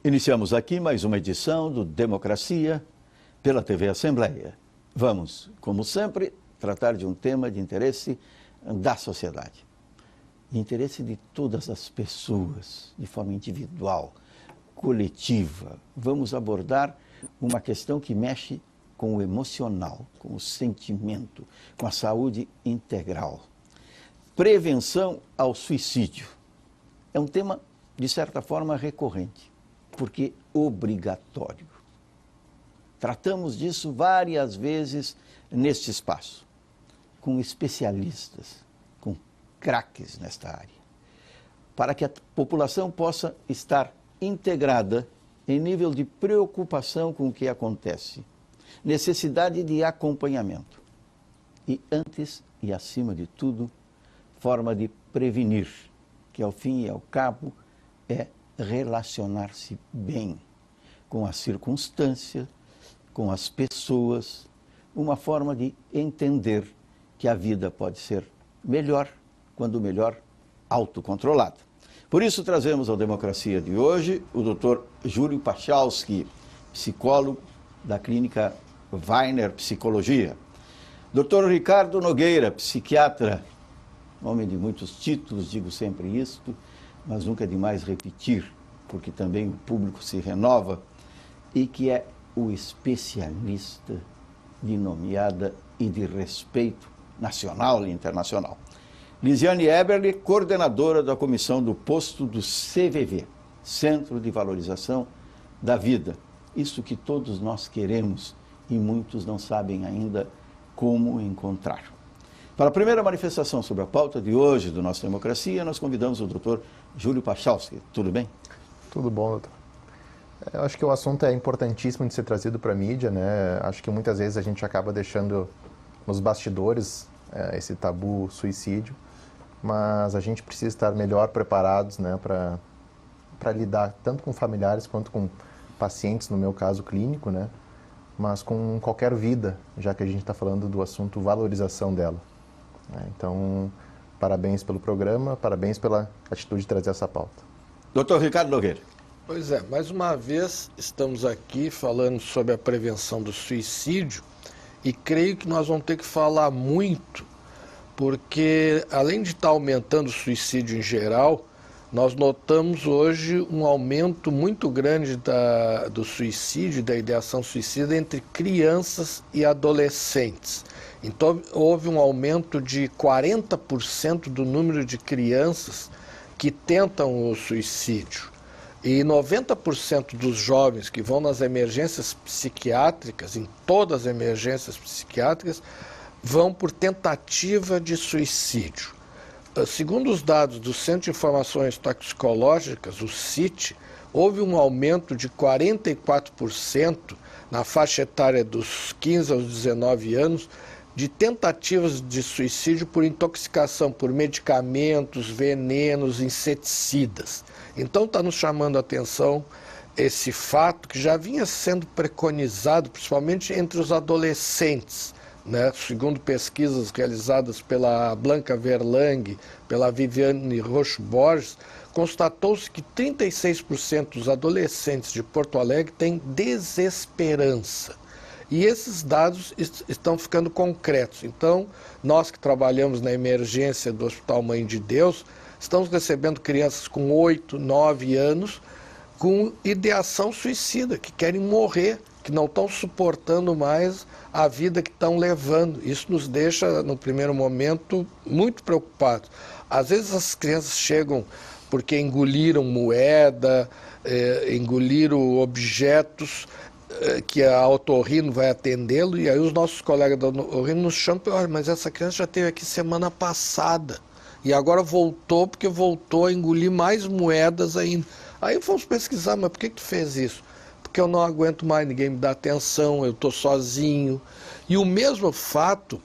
Iniciamos aqui mais uma edição do Democracia pela TV Assembleia. Vamos, como sempre, tratar de um tema de interesse da sociedade. De interesse de todas as pessoas, de forma individual, coletiva. Vamos abordar uma questão que mexe com o emocional, com o sentimento, com a saúde integral. Prevenção ao suicídio. É um tema, de certa forma, recorrente, porque obrigatório. Tratamos disso várias vezes neste espaço, com especialistas, com craques nesta área, para que a população possa estar integrada em nível de preocupação com o que acontece, necessidade de acompanhamento e, antes e acima de tudo, forma de prevenir, que ao fim e ao cabo é relacionar-se bem com a circunstância, com as pessoas, uma forma de entender que a vida pode ser melhor, quando melhor, autocontrolada. Por isso trazemos ao Democracia de hoje o Dr. Júlio Pachalski, psicólogo da Clínica Weiner Psicologia. Dr. Ricardo Nogueira, psiquiatra, homem de muitos títulos, digo sempre isto, mas nunca é demais repetir, porque também o público se renova, e que é o especialista de nomeada e de respeito nacional e internacional. Lisiane Eberle, coordenadora da comissão do posto do CVV, Centro de Valorização da Vida. Isso que todos nós queremos e muitos não sabem ainda como encontrar. Para a primeira manifestação sobre a pauta de hoje do nosso Democracia, nós convidamos o Dr. Júlio Pachalski. Tudo bem? Tudo bom, doutor. Eu acho que o assunto é importantíssimo de ser trazido para a mídia, né? Acho que muitas vezes a gente acaba deixando nos bastidores esse tabu suicídio, mas a gente precisa estar melhor preparados, né, para lidar tanto com familiares quanto com pacientes, no meu caso clínico, né, mas com qualquer vida, já que a gente está falando do assunto valorização dela. Então, parabéns pelo programa, parabéns pela atitude de trazer essa pauta. Dr. Ricardo Nogueira. Pois é, mais uma vez estamos aqui falando sobre a prevenção do suicídio e creio que nós vamos ter que falar muito, porque além de estar aumentando o suicídio em geral, nós notamos hoje um aumento muito grande do suicídio, da ideação suicida entre crianças e adolescentes. Então houve um aumento de 40% do número de crianças que tentam o suicídio. E 90% dos jovens que vão nas emergências psiquiátricas, em todas as emergências psiquiátricas, vão por tentativa de suicídio. Segundo os dados do Centro de Informações Toxicológicas, o CIT, houve um aumento de 44% na faixa etária dos 15 aos 19 anos de tentativas de suicídio por intoxicação por medicamentos, venenos, inseticidas. Então está nos chamando a atenção esse fato que já vinha sendo preconizado, principalmente entre os adolescentes, né? Segundo pesquisas realizadas pela Blanca Verlang, pela Viviane Roxo Borges, constatou-se que 36% dos adolescentes de Porto Alegre têm desesperança. E esses dados estão ficando concretos. Então, nós que trabalhamos na emergência do Hospital Mãe de Deus, estamos recebendo crianças com 8, 9 anos com ideação suicida, que querem morrer, que não estão suportando mais a vida que estão levando. Isso nos deixa, no primeiro momento, muito preocupados. Às vezes as crianças chegam porque engoliram moeda, engoliram objetos que a otorrino vai atendê-lo, e aí os nossos colegas da otorrino nos chamam e falam: mas essa criança já esteve aqui semana passada e agora voltou porque voltou a engolir mais moedas ainda. Aí fomos pesquisar: mas por que tu fez isso? Porque eu não aguento mais, ninguém me dá atenção, eu estou sozinho. E o mesmo fato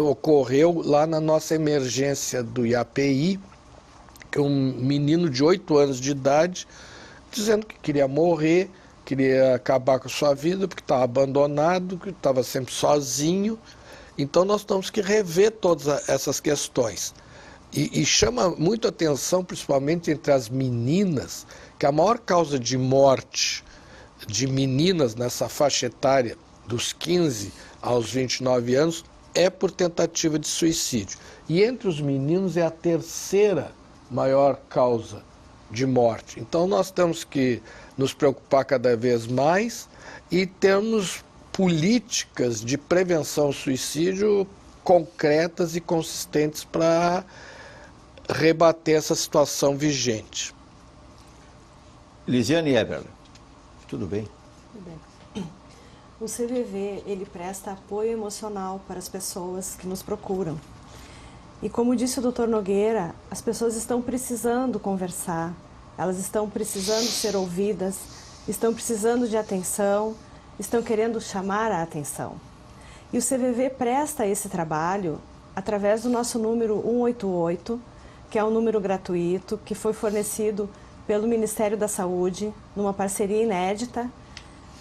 ocorreu lá na nossa emergência do IAPI, que um menino de 8 anos de idade dizendo que queria morrer, queria acabar com a sua vida porque estava abandonado, que estava sempre sozinho. Então nós temos que rever todas essas questões. E chama muito atenção, principalmente entre as meninas, que a maior causa de morte de meninas nessa faixa etária dos 15 aos 29 anos é por tentativa de suicídio. E entre os meninos é a terceira maior causa de morte. Então nós temos que nos preocupar cada vez mais e termos políticas de prevenção ao suicídio concretas e consistentes para rebater essa situação vigente. Lisiane Eberle, tudo bem? Tudo bem. O CVV, ele presta apoio emocional para as pessoas que nos procuram. E como disse o Dr. Nogueira, as pessoas estão precisando conversar, elas estão precisando ser ouvidas, estão precisando de atenção, estão querendo chamar a atenção. E o CVV presta esse trabalho através do nosso número 188, que é um número gratuito, que foi fornecido pelo Ministério da Saúde, numa parceria inédita,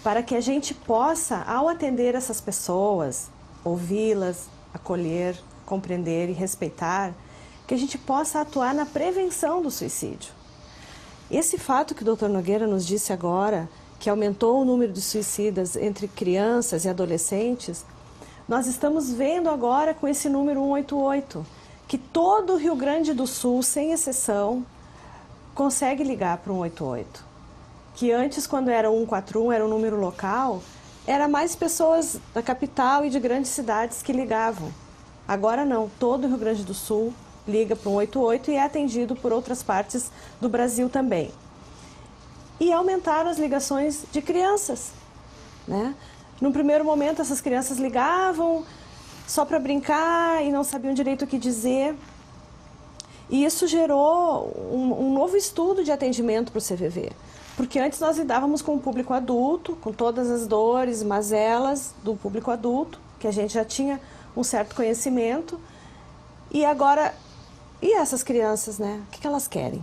para que a gente possa, ao atender essas pessoas, ouvi-las, acolher, compreender e respeitar, que a gente possa atuar na prevenção do suicídio. Esse fato que o Dr. Nogueira nos disse agora, que aumentou o número de suicidas entre crianças e adolescentes, nós estamos vendo agora com esse número 188, que todo o Rio Grande do Sul, sem exceção, consegue ligar para o 188. Que antes, quando era 141, era um número local, era mais pessoas da capital e de grandes cidades que ligavam. Agora não, todo o Rio Grande do Sul liga para o 188 e é atendido por outras partes do Brasil também. E aumentaram as ligações de crianças, né? No primeiro momento, essas crianças ligavam só para brincar e não sabiam direito o que dizer. E isso gerou um novo estudo de atendimento para o CVV. Porque antes nós lidávamos com o público adulto, com todas as dores, mazelas do público adulto, que a gente já tinha um certo conhecimento. E agora, e essas crianças, né? O que elas querem?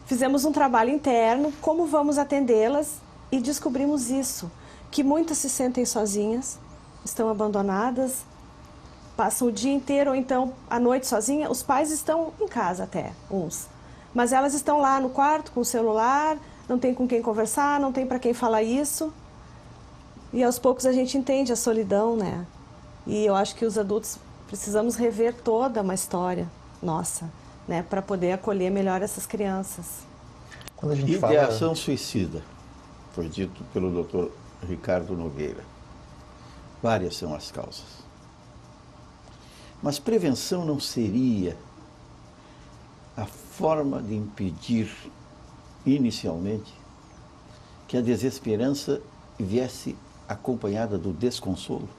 Fizemos um trabalho interno, como vamos atendê-las, e descobrimos isso, que muitas se sentem sozinhas, estão abandonadas, passam o dia inteiro ou então à noite sozinha. Os pais estão em casa até, uns. Mas elas estão lá no quarto com o celular, não tem com quem conversar, não tem para quem falar isso. E aos poucos a gente entende a solidão, né? E eu acho que os adultos precisamos rever toda uma história nossa, né? Para poder acolher melhor essas crianças. Quando a gente Ideação suicida, foi dito pelo Dr. Ricardo Nogueira. Várias são as causas. Mas prevenção não seria a forma de impedir, inicialmente, que a desesperança viesse acompanhada do desconsolo?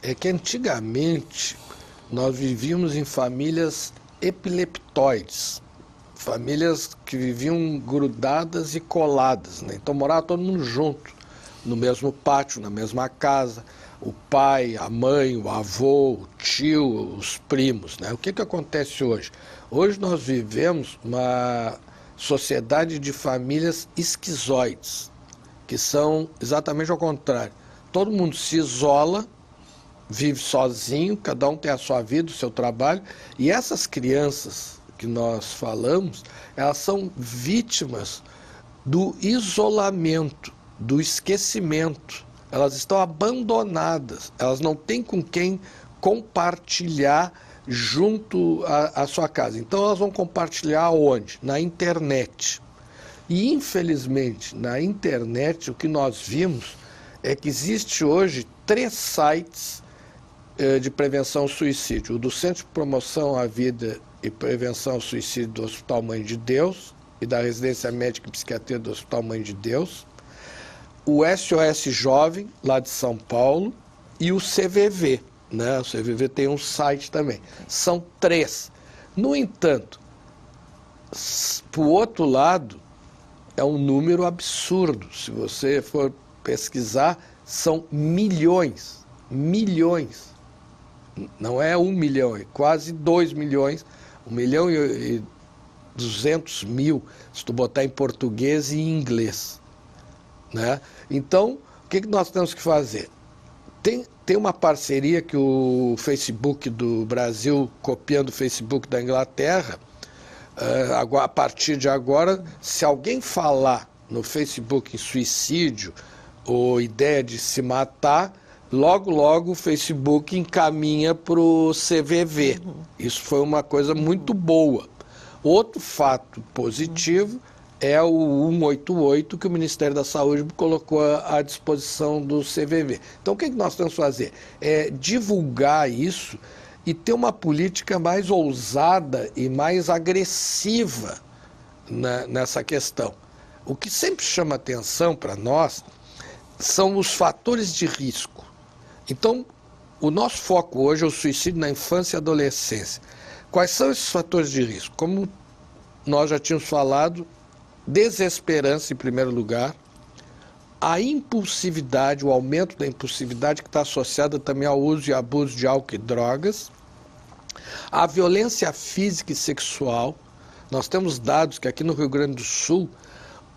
É que antigamente nós vivíamos em famílias epileptoides, famílias que viviam grudadas e coladas, né? Então morava todo mundo junto, no mesmo pátio, na mesma casa, o pai, a mãe, o avô, o tio, os primos, né? O que acontece hoje? Hoje nós vivemos uma sociedade de famílias esquizoides, que são exatamente ao contrário. Todo mundo se isola, vive sozinho, cada um tem a sua vida, o seu trabalho, e essas crianças que nós falamos, elas são vítimas do isolamento, do esquecimento. Elas estão abandonadas, elas não têm com quem compartilhar junto à sua casa. Então elas vão compartilhar onde? Na internet. E infelizmente, na internet, o que nós vimos é que existe hoje 3 sites de prevenção ao suicídio. O do Centro de Promoção à Vida e Prevenção ao Suicídio do Hospital Mãe de Deus e da Residência Médica e Psiquiatria do Hospital Mãe de Deus, o SOS Jovem, lá de São Paulo, e o CVV, né? O CVV tem um site também. São 3. No entanto, por outro lado, é um número absurdo. Se você for pesquisar, são milhões. Milhões. Não é 1 milhão, é quase 2 milhões. 1.200.000, se tu botar em português e em inglês. Né? Então, o que nós temos que fazer? Tem uma parceria que o Facebook do Brasil, copiando o Facebook da Inglaterra, a partir de agora, se alguém falar no Facebook em suicídio ou ideia de se matar, logo o Facebook encaminha para o CVV. Isso foi uma coisa muito boa. Outro fato positivo é o 188 que o Ministério da Saúde colocou à disposição do CVV. Então, o que nós temos que fazer? É divulgar isso e ter uma política mais ousada e mais agressiva nessa questão. O que sempre chama atenção para nós são os fatores de risco. Então, o nosso foco hoje é o suicídio na infância e adolescência. Quais são esses fatores de risco? Como nós já tínhamos falado, desesperança em primeiro lugar, a impulsividade, o aumento da impulsividade que está associada também ao uso e abuso de álcool e drogas, a violência física e sexual. Nós temos dados que aqui no Rio Grande do Sul,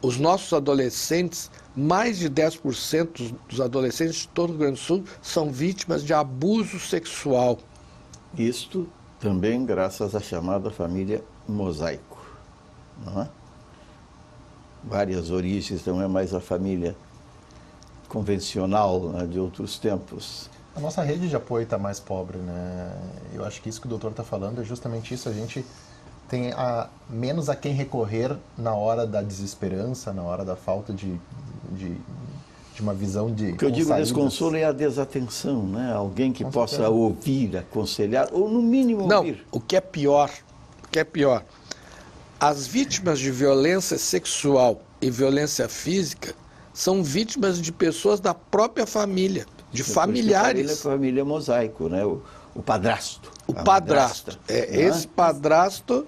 os nossos adolescentes, mais de 10% dos adolescentes de todo o Rio Grande do Sul são vítimas de abuso sexual. Isto também graças à chamada família mosaico, não é? Várias origens, não é mais a família convencional, né, de outros tempos. A nossa rede de apoio está mais pobre, né? Eu acho que isso que o doutor está falando é justamente isso. A gente tem menos a quem recorrer na hora da desesperança, na hora da falta de uma visão de... O que eu digo desconsolo é a desatenção, né? Alguém que possa ouvir, aconselhar, ou no mínimo ouvir. Não, o que é pior, as vítimas de violência sexual e violência física são vítimas de pessoas da própria família, de familiares. Família mosaico, né? O padrasto. O padrasto. Esse padrasto,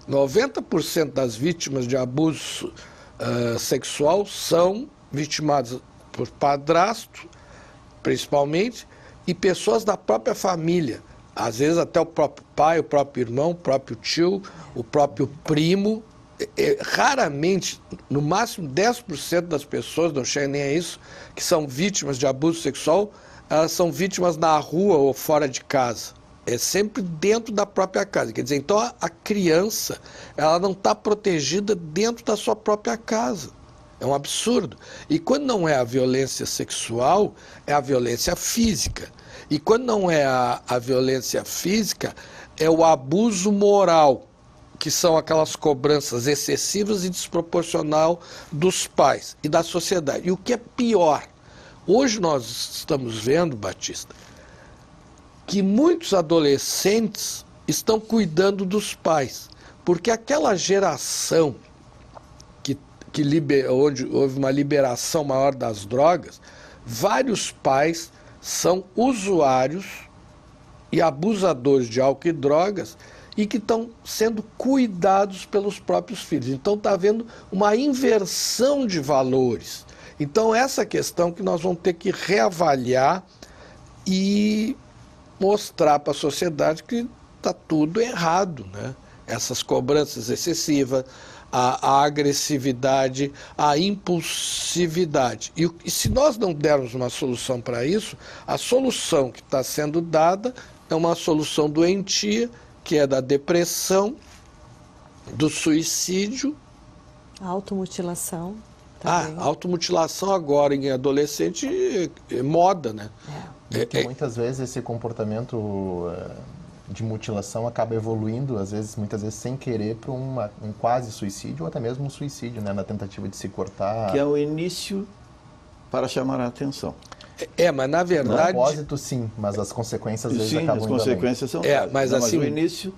90% das vítimas de abuso sexual são vitimadas por padrasto, principalmente, e pessoas da própria família. Às vezes até o próprio pai, o próprio irmão, o próprio tio, o próprio primo. Raramente, no máximo 10% das pessoas, não chega nem a isso, que são vítimas de abuso sexual, elas são vítimas na rua ou fora de casa. É sempre dentro da própria casa. Quer dizer, então a criança, ela não está protegida dentro da sua própria casa. É um absurdo. E quando não é a violência sexual, é a violência física. E quando não é a violência física, é o abuso moral, que são aquelas cobranças excessivas e desproporcional dos pais e da sociedade. E o que é pior, hoje nós estamos vendo, Batista, que muitos adolescentes estão cuidando dos pais, porque aquela geração onde houve uma liberação maior das drogas, vários pais são usuários e abusadores de álcool e drogas e que estão sendo cuidados pelos próprios filhos. Então está havendo uma inversão de valores. Então essa questão que nós vamos ter que reavaliar e mostrar para a sociedade que está tudo errado, né? Essas cobranças excessivas, a agressividade, a impulsividade. E se nós não dermos uma solução para isso, a solução que está sendo dada é uma solução doentia, que é da depressão, do suicídio. A automutilação também. Automutilação agora em adolescente é moda, né? Que muitas vezes esse comportamento de mutilação acaba evoluindo, muitas vezes sem querer, para um quase suicídio ou até mesmo um suicídio, né? Na tentativa de se cortar. Que é o início para chamar a atenção. Mas na verdade... O propósito sim, mas as consequências às vezes sim, acabam as consequências são mas assim, o início...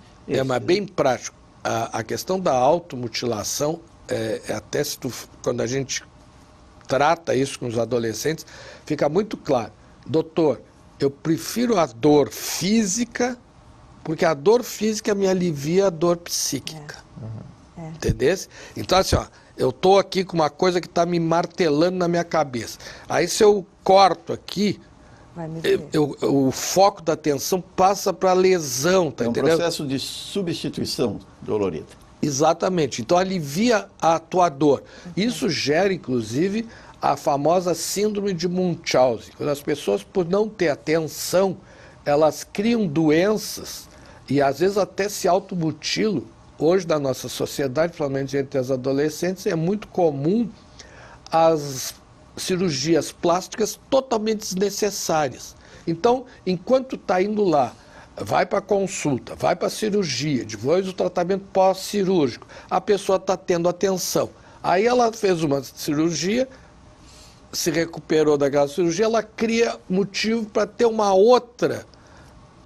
mas bem prático. A questão da automutilação, até quando a gente trata isso com os adolescentes, fica muito claro. Doutor, eu prefiro a dor física, porque a dor física me alivia a dor psíquica. Entendeu? Então, assim, eu estou aqui com uma coisa que está me martelando na minha cabeça. Aí, se eu corto aqui, o foco da atenção passa para a lesão, tá entendendo? É um processo de substituição dolorida. Exatamente. Então, alivia a tua dor. Isso gera, inclusive, a famosa síndrome de Munchausen. Quando as pessoas, por não ter atenção, elas criam doenças e às vezes até se automutilam. Hoje, na nossa sociedade, principalmente entre as adolescentes, é muito comum as cirurgias plásticas totalmente desnecessárias. Então, enquanto está indo lá, vai para a consulta, vai para a cirurgia, depois o tratamento pós-cirúrgico, a pessoa está tendo atenção. Aí ela fez uma cirurgia, se recuperou daquela cirurgia, ela cria motivo para ter uma outra,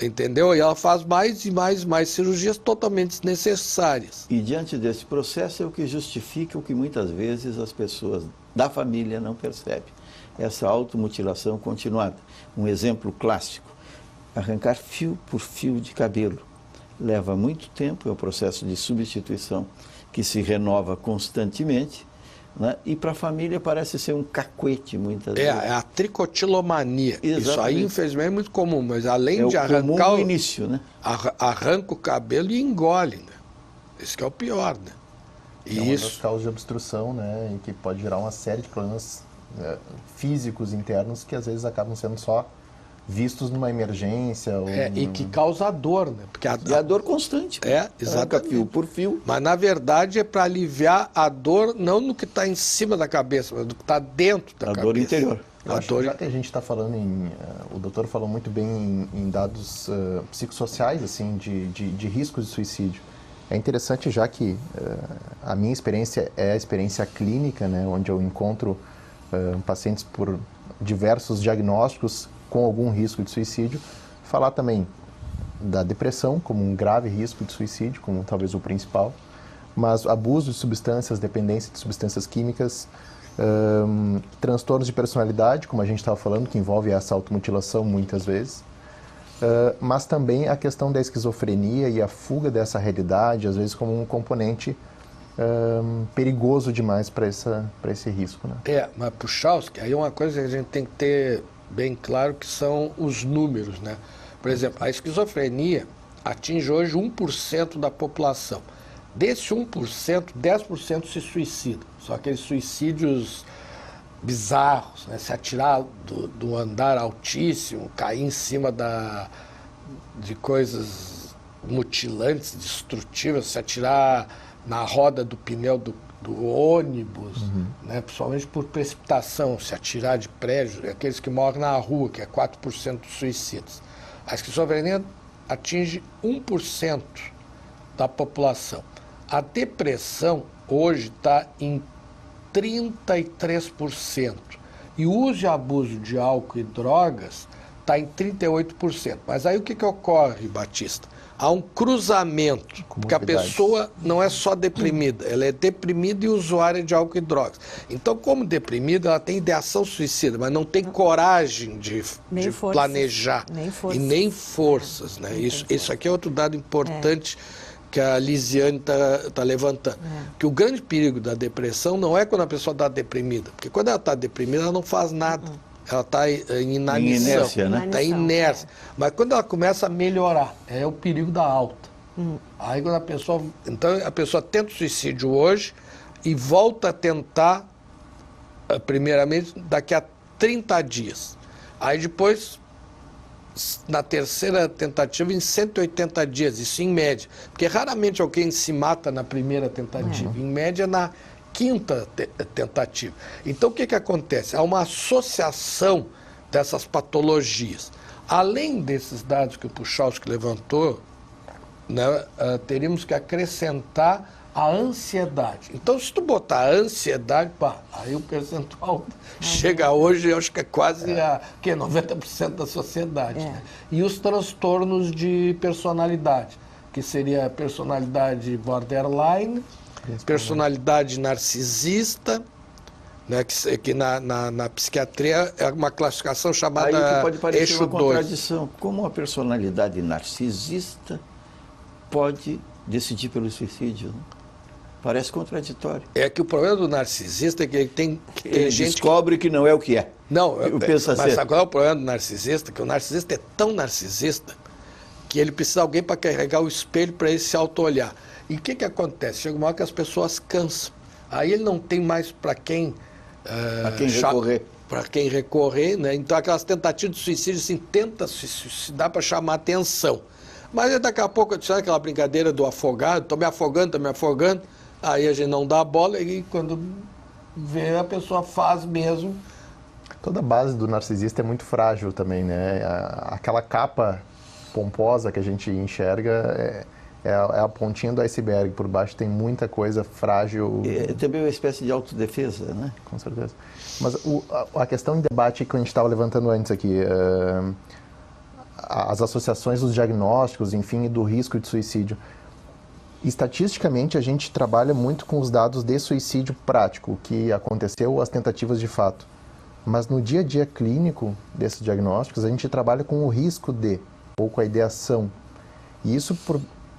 entendeu? E ela faz mais e mais cirurgias totalmente desnecessárias. E diante desse processo é o que justifica o que muitas vezes as pessoas da família não percebem. Essa automutilação continuada. Um exemplo clássico, arrancar fio por fio de cabelo. Leva muito tempo, é o processo de substituição que se renova constantemente, né? E para a família parece ser um cacuete muitas vezes. É a tricotilomania. Exatamente. Isso aí, infelizmente, é muito comum, mas além de comum arrancar no início, né? Arranca o cabelo e engole, né? Esse que é o pior, né? E é uma isso das causas de obstrução, né? E que pode gerar uma série de problemas físicos internos que às vezes acabam sendo só vistos numa emergência. Ou e que causa dor, né? Porque E a dor constante. exatamente. Arranca fio por fio. Mas, na verdade, é para aliviar a dor, não no que está em cima da cabeça, mas no que está dentro da cabeça. A dor interior. Eu acho que já que a gente está falando o doutor falou muito bem em dados psicossociais, assim, de riscos de suicídio. É interessante, já que a minha experiência é a experiência clínica, né, onde eu encontro pacientes por diversos diagnósticos com algum risco de suicídio, falar também da depressão como um grave risco de suicídio, como talvez o principal, mas abuso de substâncias, dependência de substâncias químicas, transtornos de personalidade, como a gente estava falando, que envolve essa automutilação muitas vezes, mas também a questão da esquizofrenia e a fuga dessa realidade, às vezes como um componente perigoso demais para esse risco. Né? Mas Puchalski, aí uma coisa que a gente tem que ter bem claro que são os números, né? Por exemplo, a esquizofrenia atinge hoje 1% da população. Desse 1%, 10% se suicida. São aqueles suicídios bizarros, né? Se atirar do andar altíssimo, cair em cima de coisas mutilantes, destrutivas, se atirar na roda do pneu do ônibus, né? Principalmente por precipitação, se atirar de prédio, aqueles que moram na rua, que é 4% dos suicidas. A esquizofrenia atinge 1% da população. A depressão hoje está em 33%. E o uso e abuso de álcool e drogas está em 38%. Mas aí o que ocorre, Batista? Há um cruzamento, porque a pessoa não é só deprimida, ela é deprimida e usuária de álcool e drogas. Então, como deprimida, ela tem ideação suicida, mas não tem coragem de planejar. E nem forças. Né? Isso aqui é outro dado importante que a Lisiane está levantando. Que o grande perigo da depressão não é quando a pessoa está deprimida, porque quando ela está deprimida, ela não faz nada. Ela está em inanição, inércia, né? Está em inércia. Mas quando ela começa a melhorar, é o perigo da alta. Aí quando então a pessoa tenta o suicídio hoje e volta a tentar, primeiramente, daqui a 30 dias. Aí depois, na terceira tentativa, em 180 dias, isso em média. Porque raramente alguém se mata na primeira tentativa. Em média, na quinta tentativa. Então, o que acontece? Há uma associação dessas patologias. Além desses dados que o Puchalski levantou, né, teríamos que acrescentar a ansiedade. Então, se tu botar a ansiedade, aí o percentual chega hoje, eu acho que é quase 90% da sociedade. Né? E os transtornos de personalidade, que seria a personalidade borderline, personalidade narcisista, né, que na psiquiatria é uma classificação chamada eixo 2. Aí que pode parecer uma contradição. Como a personalidade narcisista pode decidir pelo suicídio? Né? Parece contraditório. É que o problema do narcisista é que ele tem gente descobre que não é o que é. Não, mas sabe qual é o problema do narcisista? Que o narcisista é tão narcisista que ele precisa de alguém para carregar o espelho para ele se auto-olhar. E o que acontece? Chega uma hora que as pessoas cansam. Aí ele não tem mais para quem recorrer. Para quem recorrer, né? Então aquelas tentativas de suicídio, assim, tenta se dá para chamar atenção. Mas daqui a pouco, sabe aquela brincadeira do afogado, tô me afogando, aí a gente não dá a bola e quando vê a pessoa faz mesmo. Toda a base do narcisista é muito frágil também, né? Aquela capa pomposa que a gente enxerga é a pontinha do iceberg. Por baixo tem muita coisa frágil. É também uma espécie de autodefesa, né? Com certeza. Mas a questão em debate que a gente estava levantando antes aqui, as associações dos diagnósticos, enfim, do risco de suicídio. Estatisticamente, a gente trabalha muito com os dados de suicídio prático, o que aconteceu, as tentativas de fato. Mas no dia a dia clínico desses diagnósticos, a gente trabalha com o risco de, ou com a ideação. E isso,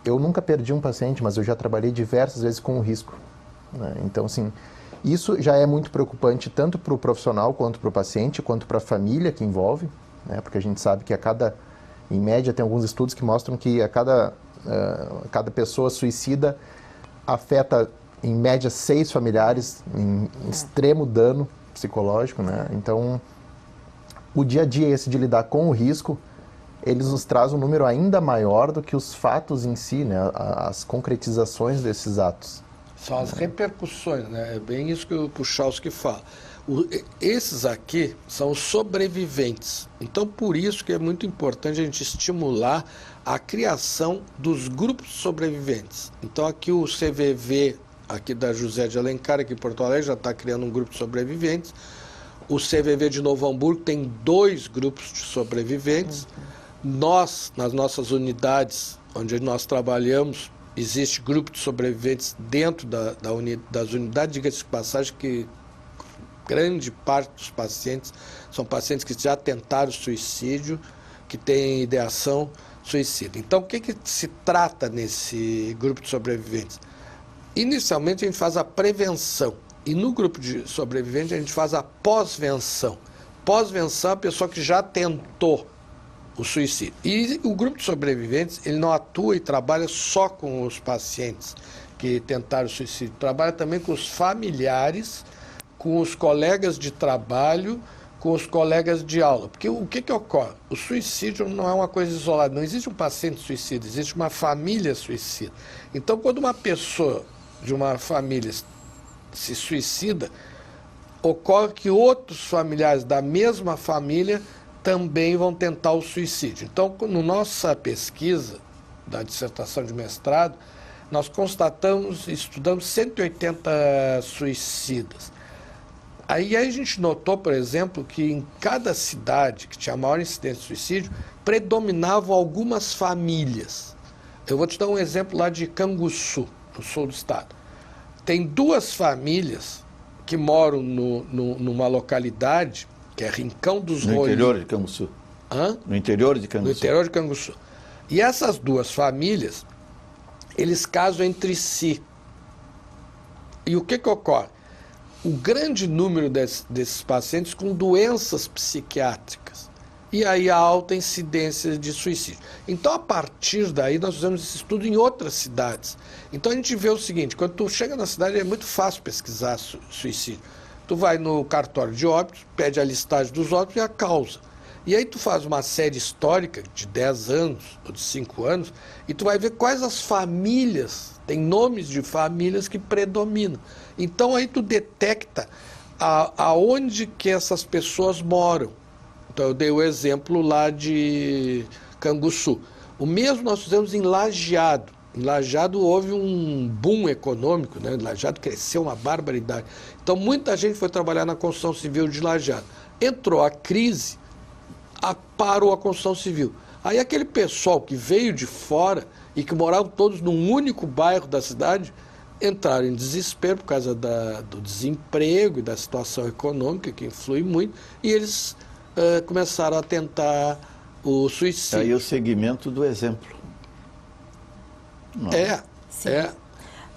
eu nunca perdi um paciente, mas eu já trabalhei diversas vezes com o risco, né? Então, assim, isso já é muito preocupante tanto para o profissional, quanto para o paciente, quanto para a família que envolve, né? Porque a gente sabe que em média, tem alguns estudos que mostram que cada pessoa suicida afeta, em média, 6 familiares em extremo dano psicológico, né? Então, o dia a dia esse de lidar com o risco, eles nos trazem um número ainda maior do que os fatos em si, né? As concretizações desses atos. São as repercussões, né? É bem isso que o Puchalski fala. Esses aqui são os sobreviventes. Então, por isso que é muito importante a gente estimular a criação dos grupos sobreviventes. Então, aqui o CVV, aqui da José de Alencar, aqui em Porto Alegre, já está criando um grupo de sobreviventes. O CVV de Novo Hamburgo tem 2 grupos de sobreviventes. Nós, nas nossas unidades, onde nós trabalhamos, existe grupo de sobreviventes dentro das unidades. Diga-se de passagem que grande parte dos pacientes são pacientes que já tentaram suicídio, que têm ideação suicida. Então, o que se trata nesse grupo de sobreviventes? Inicialmente, a gente faz a prevenção. E no grupo de sobreviventes, a gente faz a pós-venção. Pós-venção é a pessoa que já tentou o suicídio. E o grupo de sobreviventes, ele não atua e trabalha só com os pacientes que tentaram o suicídio. Trabalha também com os familiares, com os colegas de trabalho, com os colegas de aula. Porque o que ocorre? O suicídio não é uma coisa isolada. Não existe um paciente suicida, existe uma família suicida. Então, quando uma pessoa de uma família se suicida, ocorre que outros familiares da mesma família também vão tentar o suicídio. Então, na nossa pesquisa da dissertação de mestrado, nós constatamos, estudamos 180 suicidas. Aí a gente notou, por exemplo, que em cada cidade que tinha maior incidência de suicídio, predominavam algumas famílias. Eu vou te dar um exemplo lá de Canguçu, no sul do estado. Tem 2 famílias que moram numa localidade, que é Rincão dos Rolim. No interior de Canguçu. Hã? No interior de Canguçu. No interior de Canguçu. E essas 2 famílias, eles casam entre si. E o que ocorre? O grande número desses pacientes com doenças psiquiátricas. E aí a alta incidência de suicídio. Então, a partir daí, nós fizemos esse estudo em outras cidades. Então, a gente vê o seguinte, quando tu chega na cidade, é muito fácil pesquisar suicídio. Tu vai no cartório de óbitos, pede a listagem dos óbitos e a causa. E aí tu faz uma série histórica de 10 anos ou de 5 anos e tu vai ver quais as famílias, tem nomes de famílias que predominam. Então aí tu detecta aonde que essas pessoas moram. Então eu dei o exemplo lá de Canguçu. O mesmo nós fizemos em Lajeado. Em Lajeado houve um boom econômico, né? Lajeado cresceu uma barbaridade. Então muita gente foi trabalhar na construção civil de Lajeado. Entrou a crise, parou a construção civil. Aí aquele pessoal que veio de fora e que moravam todos num único bairro da cidade, entraram em desespero por causa do desemprego e da situação econômica, que influi muito, e eles começaram a tentar o suicídio. Aí o segmento do exemplo. Não. Sim.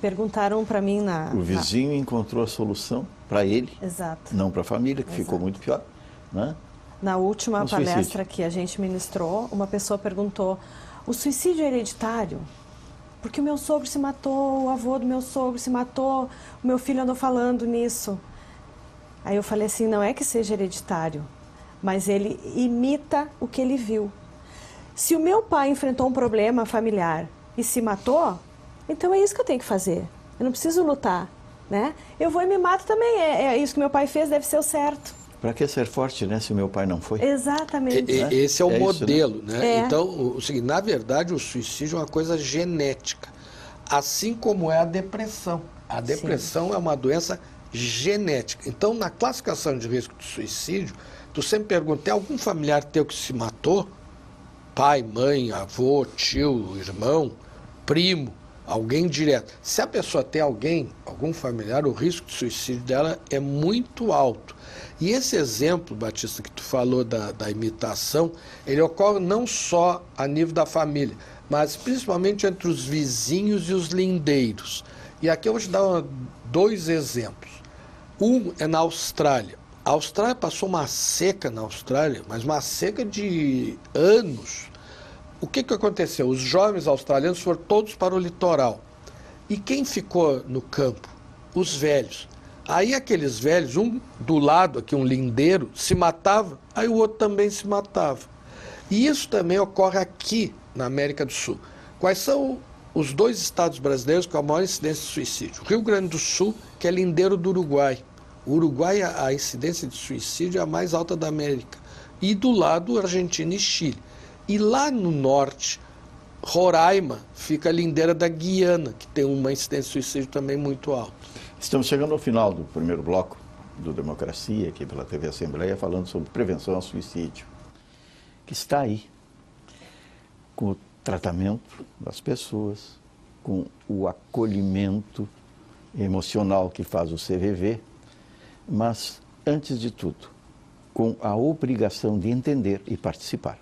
Perguntaram para mim O vizinho encontrou a solução para ele, Exato. não para a família, que ficou muito pior, né? Na última Um palestra suicídio. que a gente ministrou, uma pessoa perguntou: o suicídio é hereditário? Porque o meu sogro se matou, o avô do meu sogro se matou, o meu filho andou falando nisso. Aí eu falei assim, não é que seja hereditário, mas ele imita o que ele viu. Se o meu pai enfrentou um problema familiar e se matou, então é isso que eu tenho que fazer. Eu não preciso lutar, né? Eu vou e me mato também. É isso que meu pai fez, deve ser o certo. Para que ser forte, né, se o meu pai não foi? Exatamente. Esse é o modelo, isso, né? Então, o seguinte, na verdade, o suicídio é uma coisa genética, assim como é a depressão. A depressão é uma doença genética. Então, na classificação de risco de suicídio, tu sempre pergunta, tem algum familiar teu que se matou? Pai, mãe, avô, tio, irmão, primo, alguém direto. Se a pessoa tem algum familiar, o risco de suicídio dela é muito alto. E esse exemplo, Batista, que tu falou da imitação, ele ocorre não só a nível da família, mas principalmente entre os vizinhos e os lindeiros. E aqui eu vou te dar 2 exemplos. Um é na Austrália. A Austrália passou uma seca na Austrália, mas uma seca de anos. O que aconteceu? Os jovens australianos foram todos para o litoral. E quem ficou no campo? Os velhos. Aí aqueles velhos, um do lado aqui, um lindeiro, se matava, aí o outro também se matava. E isso também ocorre aqui na América do Sul. Quais são os 2 estados brasileiros com a maior incidência de suicídio? Rio Grande do Sul, que é lindeiro do Uruguai. O Uruguai, a incidência de suicídio é a mais alta da América. E do lado, Argentina e Chile. E lá no norte, Roraima, fica a lindeira da Guiana, que tem uma incidência de suicídio também muito alta. Estamos chegando ao final do primeiro bloco do Democracia, aqui pela TV Assembleia, falando sobre prevenção ao suicídio, que está aí, com o tratamento das pessoas, com o acolhimento emocional que faz o CVV, mas, antes de tudo, com a obrigação de entender e participar.